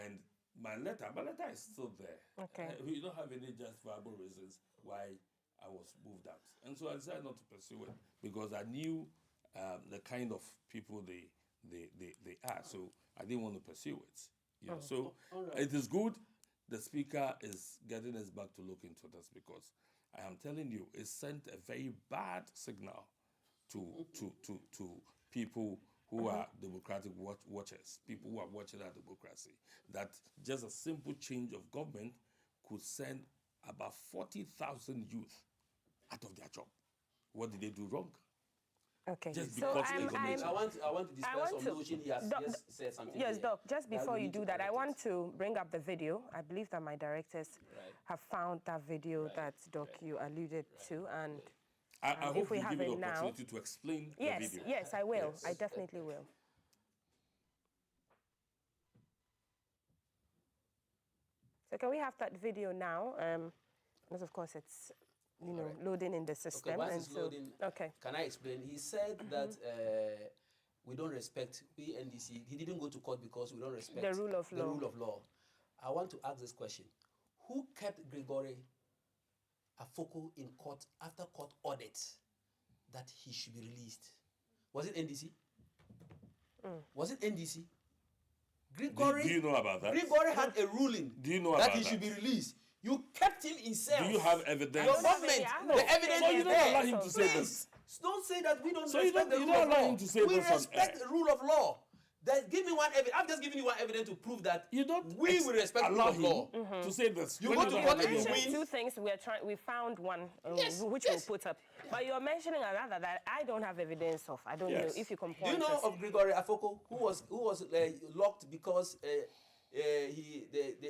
and my letter is still there. Okay. We don't have any justifiable reasons why I was moved out, and so I decided not to pursue it because I knew the kind of people they are. So I didn't want to pursue it. Yeah. So it is good. The Speaker is getting us back to look into this because I am telling you, it sent a very bad signal to people who are democratic watchers, people who are watching our democracy, that just a simple change of government could send about 40,000 youth out of their job. What did they do wrong? Okay. Just So because I'm, information. I want to dispel some notion he has just said something. Yes, here Doc, just that before we you need to do that, I correct want it. to bring up the video. I believe that my directors Right. have found that video that, Doc, you alluded to. And I hope if we you have give it me the now. opportunity to explain the Yes, video. yes, I will. Yes. I definitely will. So can we have that video now? Because of course it's, loading in the system. Okay, once and it's so, loading, can I explain? He said that we don't respect, we NDC, he didn't go to court because we don't respect The rule of law. rule of law. I want to ask this question. Who kept Gregory Afoko in court after court audit that he should be released? Was it NDC? Was it NDC? Gregory, Do you know about that? Gregory had a ruling that he should be released. You kept him in cell. Do you have evidence? Your government, the evidence So you is don't there. allow him to say this. Don't say that we don't So you respect the don't rule of allow law. him to say We this on respect air. the rule of law. Give me one evidence. I'm just giving you one evidence to prove that You don't we will respect the rule allow of law. him to say this. You When go to don't court have and you evidence. win. Two things we found one, Yes, which yes. we'll put up. But you're mentioning another that I don't have evidence of. I don't know Yes. if you can Do point you know us. of Gregory Afoko who was locked because they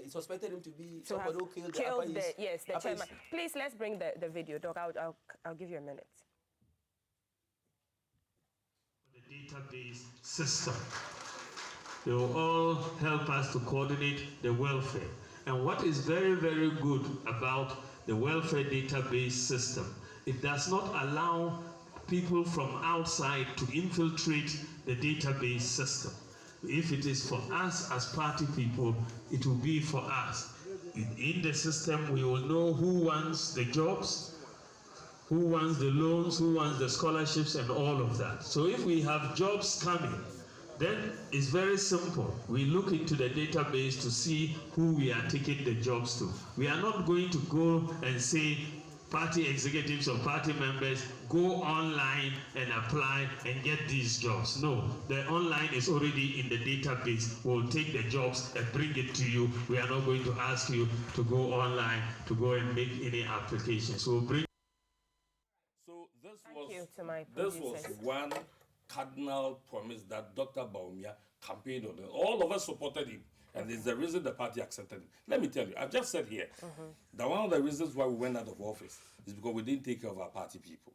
suspected him to be to somebody have who killed killed the the chairman. Please, let's bring the video, Doc. I'll give you a minute. The database system. They will all help us to coordinate the welfare. And what is very, very good about the welfare database system, it does not allow people from outside to infiltrate the database system. If it is for us as party people, it will be for us. In the system, we will know who wants the jobs, who wants the loans, who wants the scholarships, and all of that. So if we have jobs coming, then it's very simple. We look into the database to see who we are taking the jobs to. We are not going to go and say, party executives or party members, go online and apply and get these jobs. No, the online is already in the database. We'll take the jobs and bring it to you. We are not going to ask you to go online to go and make any applications. We'll bring. So this Thank you to my was producers. one cardinal promise that Dr. Baumia campaigned on. All of us supported him. And it's the reason the party accepted him. Let me tell you, I've just said here that one of the reasons why we went out of office is because we didn't take care of our party people.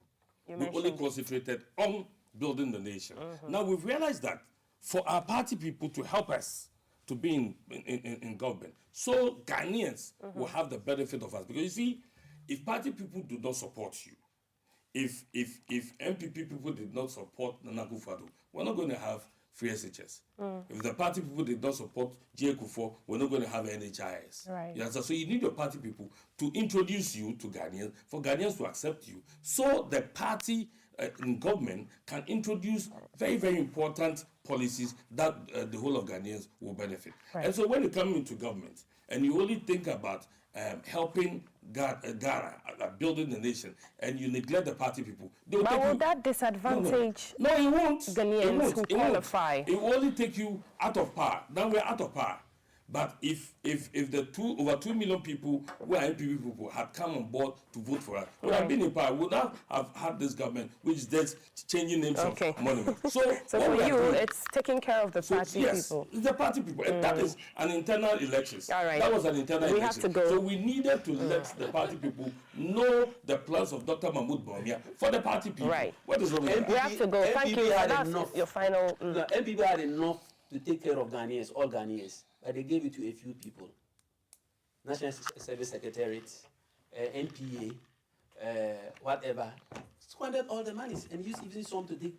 We only concentrated on building the nation. Now we've realized that for our party people to help us to be in government, so Ghanaians will have the benefit of us. Because you see, if party people do not support you, if MPP people did not support Nana Akufo-Addo, we're not going to have free SHS. If the party people did not support J. Kufuor, we're not going to have NHIS. Right. You understand? So you need your party people to introduce you to Ghanaians, for Ghanaians to accept you, so the party in government can introduce very, very important policies that the whole of Ghanaians will benefit. Right. And so when you come into government and you only think about helping Ghana, building the nation, and you neglect the party people. But will that disadvantage No, it won't. Ghanaians who qualify? It will only take you out of power. Now we're out of power. But if the over 2 million people who are NPP people had come on board to vote for us, we would have been in power. We would not have had this government, which is just changing names of monuments. So for you, it's taking care of the party people. It's the party people. And that is an internal election. All right. That was an internal election. We have to go. So we needed to let the party people know the plans of Dr. Mahmoud Bawumia for the party people. Right. What is wrong with that? We have to go. Thank you. That's your final. The NPP had enough to take care of Ghanaians, all Ghanaians, but they gave it to a few people. National Service Secretariat, NPA, whatever. Squandered all the monies and used even some to take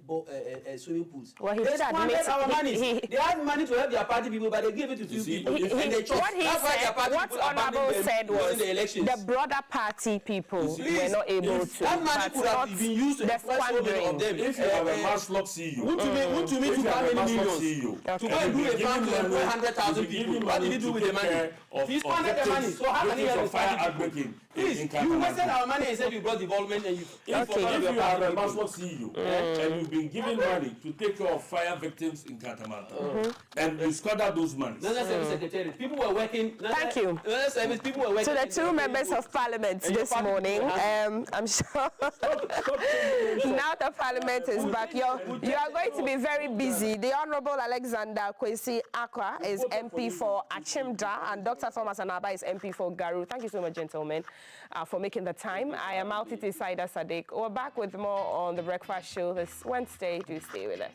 swimming pools. Well, he they did squandered admit our money. he- They had money to help their party people, but they gave it to few people. And they chose. What he That's why their said, party what people abandoned Honorable them said during was the elections. the broader party people Please, were not able if to. that money but could have not been used to the employ so many of squandering. them. If you have a mass-lock CEO, Who to me if to you how have a many mass-lock millions? CEO, To go and do a farm to employ 100,000 people. What did he do with the money? He squandered the money. So how can he help his party people? Please, you wasted our money and said you brought development and you. If you have a mass-lock CEO and you've been given money to take care of fire victims in Katamata, and you squandered those monies. National Service Secretary, people were working. Thank you. National Service, people were working. To the two members of Parliament And your this party morning, people I'm sure now the Parliament is back. You are going to be very busy. The Honourable Alexander Kwesi Akwa is MP for Achimda, and Dr. Thomas Anaba is MP for Garu. Thank you so much, gentlemen, for making the time. I am Altitude Saida Sadiq. We're back with more on The Breakfast Show this Wednesday. Do stay with us.